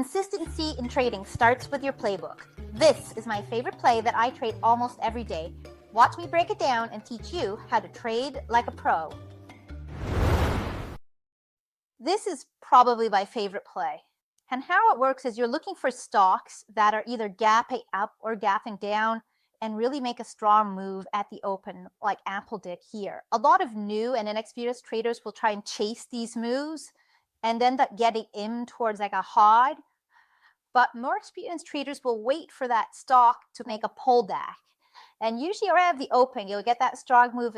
Consistency in trading starts with your playbook. This is my favorite play that I trade almost every day. Watch me break it down and teach you how to trade like a pro. This is probably my favorite play. And how it works is you're looking for stocks that are either gapping up or gapping down and really make a strong move at the open, like Apple did here. A lot of new and inexperienced traders will try and chase these moves and end up getting in towards like a high. But more experienced traders will wait for that stock to make a pullback. And usually around the open, you'll get that strong move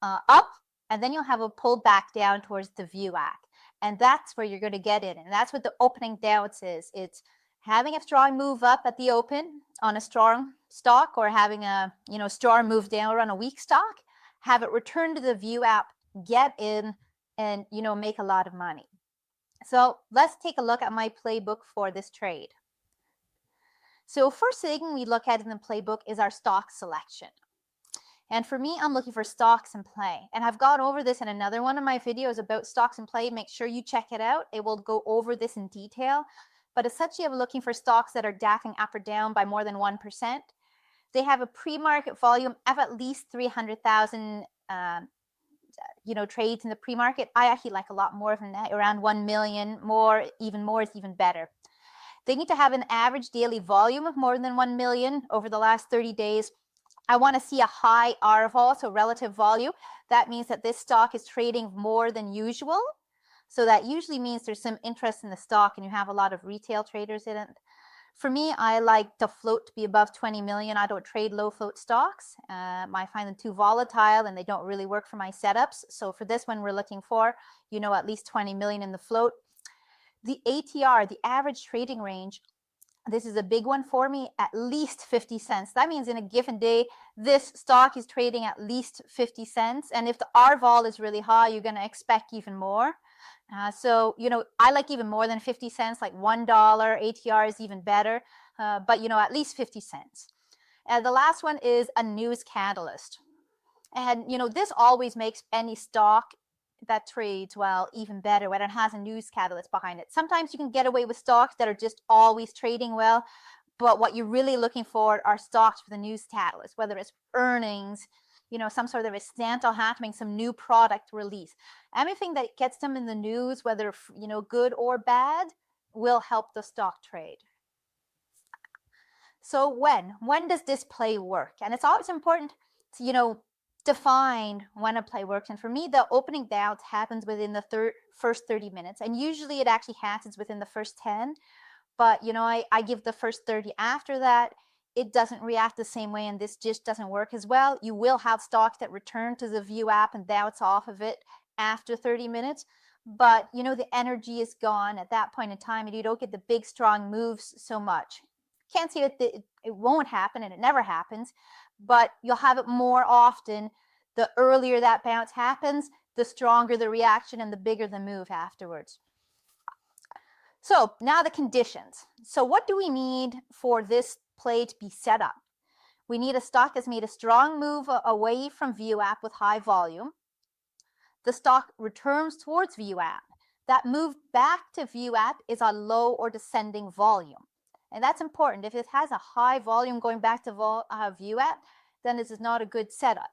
up, and then you'll have a pull back down towards the VWAP. And that's where you're going to get in. And that's what the opening bounce is. It's having a strong move up at the open on a strong stock, or having a strong move down on a weak stock, have it return to the VWAP, get in, and make a lot of money. So let's take a look at my playbook for this trade. So first thing we look at in the playbook is our stock selection. And for me, I'm looking for stocks in play. And I've gone over this in another one of my videos about stocks in play. Make sure you check it out. It will go over this in detail. But essentially, I'm looking for stocks that are gapping up or down by more than 1%. They have a pre-market volume of at least 300,000 trades in the pre-market. I actually like a lot more than that, around 1 million. More is even better. They need to have an average daily volume of more than 1 million over the last 30 days. I want to see a high RVOL, so relative volume. That means that this stock is trading more than usual. So that usually means there's some interest in the stock and you have a lot of retail traders in it. For me, I like the float to be above 20 million. I don't trade low float stocks. I find them too volatile and they don't really work for my setups. So for this one, we're looking for, at least 20 million in the float. The ATR, the average trading range, this is a big one for me, at least 50 cents. That means in a given day, this stock is trading at least 50 cents. And if the RVOL is really high, you're going to expect even more. So I like even more than 50 cents, like $1 ATR is even better, but at least 50 cents. And the last one is a news catalyst. And this always makes any stock that trades well even better when it has a news catalyst behind it. Sometimes you can get away with stocks that are just always trading well, but what you're really looking for are stocks with a news catalyst, whether it's earnings, some sort of a scandal happening, some new product release. Anything that gets them in the news, whether good or bad, will help the stock trade. So when does this play work? And it's always important to define when a play works. And for me, the opening bounce happens within the first 30 minutes, and usually it actually happens within the first 10. But I give the first 30. After that, it doesn't react the same way, and this just doesn't work as well. You will have stocks that return to the VWAP and bounce off of it after 30 minutes, but the energy is gone at that point in time, and you don't get the big strong moves so much. Can't say that it won't happen, and it never happens, but you'll have it more often. The earlier that bounce happens, the stronger the reaction and the bigger the move afterwards. So now the conditions. So what do we need for this play to be set up? We need a stock that's made a strong move away from VWAP with high volume. The stock returns towards VWAP. That move back to VWAP is a low or descending volume. And that's important. If it has a high volume going back to VWAP, then this is not a good setup.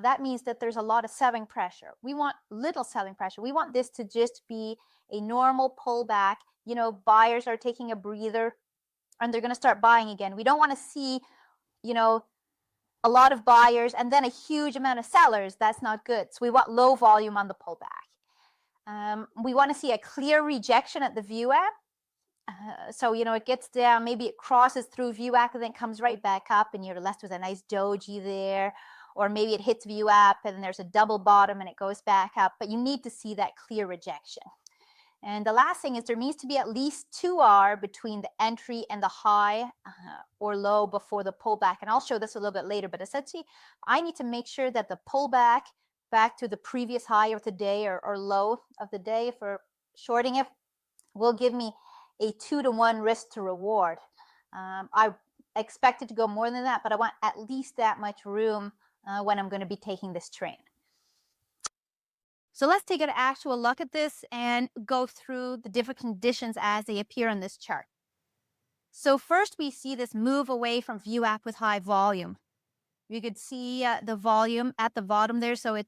That means that there's a lot of selling pressure. We want little selling pressure. We want this to just be a normal pullback. Buyers are taking a breather and they're going to start buying again. We don't want to see, a lot of buyers and then a huge amount of sellers. That's not good. So we want low volume on the pullback. We want to see a clear rejection at the VWAP. So, it gets down, maybe it crosses through VWAP and then comes right back up and you're left with a nice doji there. Or maybe it hits VWAP and then there's a double bottom and it goes back up. But you need to see that clear rejection. And the last thing is there needs to be at least 2R between the entry and the high or low before the pullback. And I'll show this a little bit later. But essentially, I need to make sure that the pullback back to the previous high of the day or low of the day for shorting it will give me a 2-to-1 risk to reward. I expect it to go more than that, but I want at least that much room when I'm going to be taking this trade. So let's take an actual look at this and go through the different conditions as they appear on this chart. So first we see this move away from VWAP with high volume. You could see the volume at the bottom there. So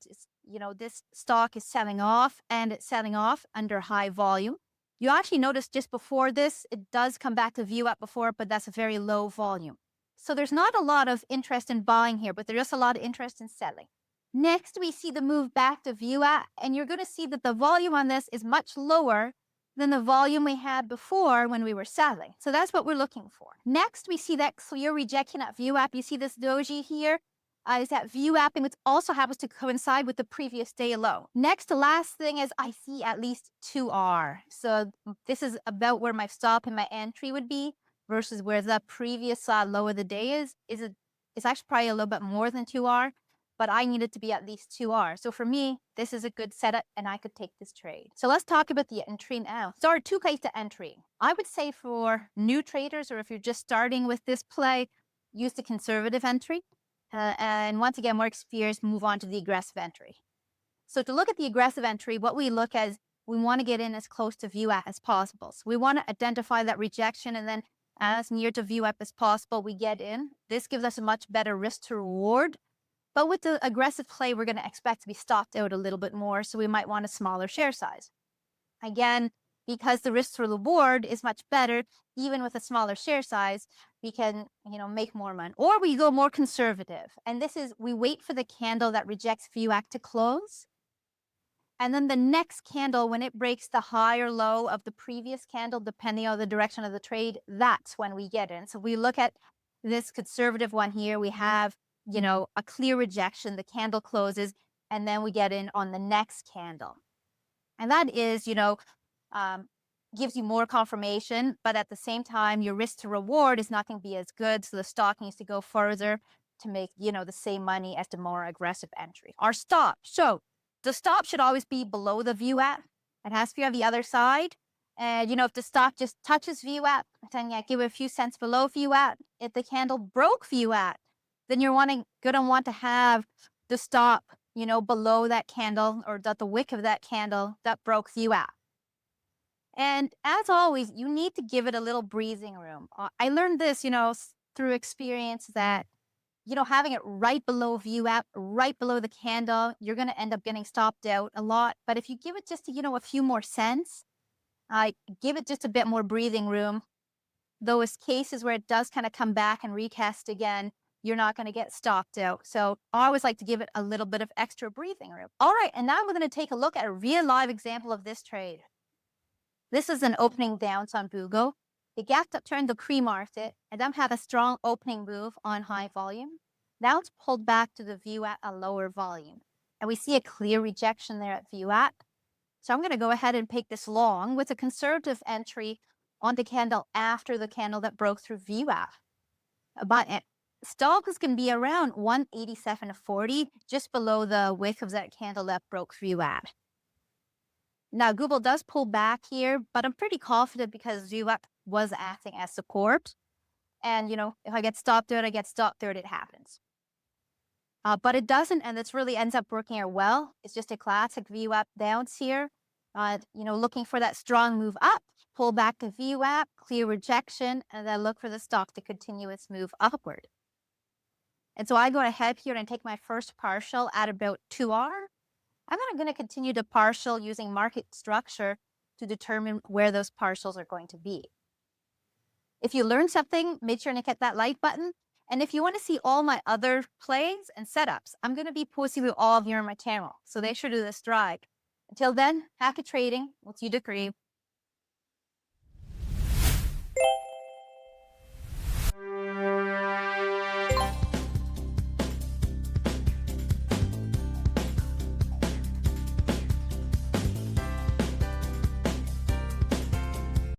this stock is selling off and it's selling off under high volume. You actually notice just before this, it does come back to VWAP before, but that's a very low volume. So there's not a lot of interest in buying here, but there's just a lot of interest in selling. Next, we see the move back to VWAP, and you're going to see that the volume on this is much lower than the volume we had before when we were selling. So that's what we're looking for. Next, we see that clear rejection at VWAP. You see this doji here? Is that VWAPing, which also happens to coincide with the previous day low. Next, the last thing is I see at least 2R. So this is about where my stop and my entry would be versus where the previous low of the day is. It's actually probably a little bit more than 2R, but I need it to be at least 2R. So for me, this is a good setup and I could take this trade. So let's talk about the entry now. So there are two ways to entry. I would say for new traders, or if you're just starting with this play, use the conservative entry. And once again, more experienced, move on to the aggressive entry. So to look at the aggressive entry, what we look at is we want to get in as close to VWAP as possible. So we want to identify that rejection, and then as near to VWAP as possible, we get in. This gives us a much better risk to reward. But with the aggressive play, we're going to expect to be stopped out a little bit more, so we might want a smaller share size. Again, because the risk to reward is much better, even with a smaller share size, we can, make more money. Or we go more conservative. And this is, we wait for the candle that rejects VWAP to close. And then the next candle, when it breaks the high or low of the previous candle, depending on the direction of the trade, that's when we get in. So we look at this conservative one here. We have, a clear rejection. The candle closes, and then we get in on the next candle. And that is, gives you more confirmation, but at the same time, your risk to reward is not going to be as good. So the stock needs to go further to make, the same money as the more aggressive entry. Our stop. So the stop should always be below the VWAP. It has to be on the other side. And, if the stock just touches VWAP, then give it a few cents below VWAP. If the candle broke VWAP, then you're going to want to have the stop, below that candle, or the wick of that candle that broke VWAP. And as always, you need to give it a little breathing room. I learned this, through experience that, having it right below VWAP, right below the candle, you're going to end up getting stopped out a lot. But if you give it just, a few more cents, give it just a bit more breathing room, those cases where it does kind of come back and recast again, you're not going to get stopped out. So I always like to give it a little bit of extra breathing room. All right, and now we're going to take a look at a real live example of this trade. This is an opening bounce on Bugo. It gapped up, turned the pre-market, and then had a strong opening move on high volume. Now it's pulled back to the view at a lower volume. And we see a clear rejection there at VWAP. So I'm going to go ahead and take this long with a conservative entry on the candle after the candle that broke through VWAP. But stop is going to be around 187.40, just below the wick of that candle that broke VWAP. Now, Google does pull back here, but I'm pretty confident because VWAP was acting as support. And, if I get stopped out, I get stopped out, it happens. But it doesn't, and this really ends up working out well. It's just a classic VWAP bounce here. Looking for that strong move up, pull back to VWAP, clear rejection, and then look for the stock to continue its move upward. And so I go ahead here and take my first partial at about 2R. I'm not going to continue to partial using market structure to determine where those partials are going to be. If you learned something, make sure to hit that like button. And if you want to see all my other plays and setups, I'm going to be posting with all of you on my channel. So they should do this drive. Until then, happy trading. We'll see you, Decree.